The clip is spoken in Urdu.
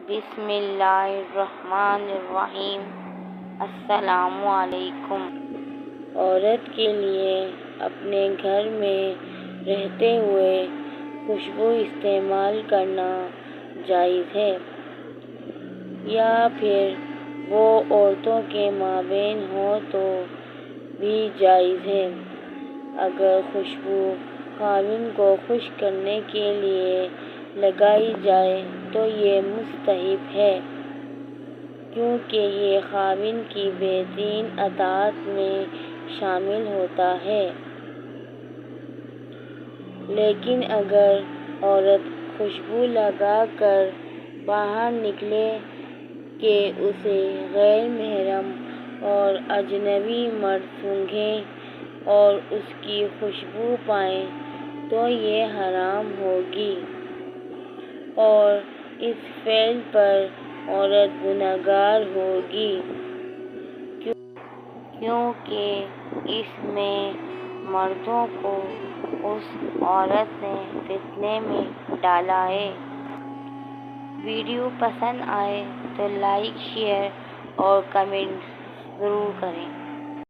بسم اللہ الرحمن الرحیم۔ السلام علیکم۔ عورت کے لیے اپنے گھر میں رہتے ہوئے خوشبو استعمال کرنا جائز ہے یا پھر وہ عورتوں کے مابین ہو تو بھی جائز ہے۔ اگر خوشبو خاوند کو خوش کرنے کے لیے لگائی جائے تو یہ مستحب ہے، کیونکہ یہ خاوند کی بہترین اطاعت میں شامل ہوتا ہے۔ لیکن اگر عورت خوشبو لگا کر باہر نکلے کہ اسے غیر محرم اور اجنبی مرد سونگھیں اور اس کی خوشبو پائیں تو یہ حرام ہوگی اور اس فعل پر عورت گنہگار ہوگی، کیونکہ اس میں مردوں کو اس عورت نے فتنے میں ڈالا ہے۔ ویڈیو پسند آئے تو لائک، شیئر اور کمنٹ ضرور کریں۔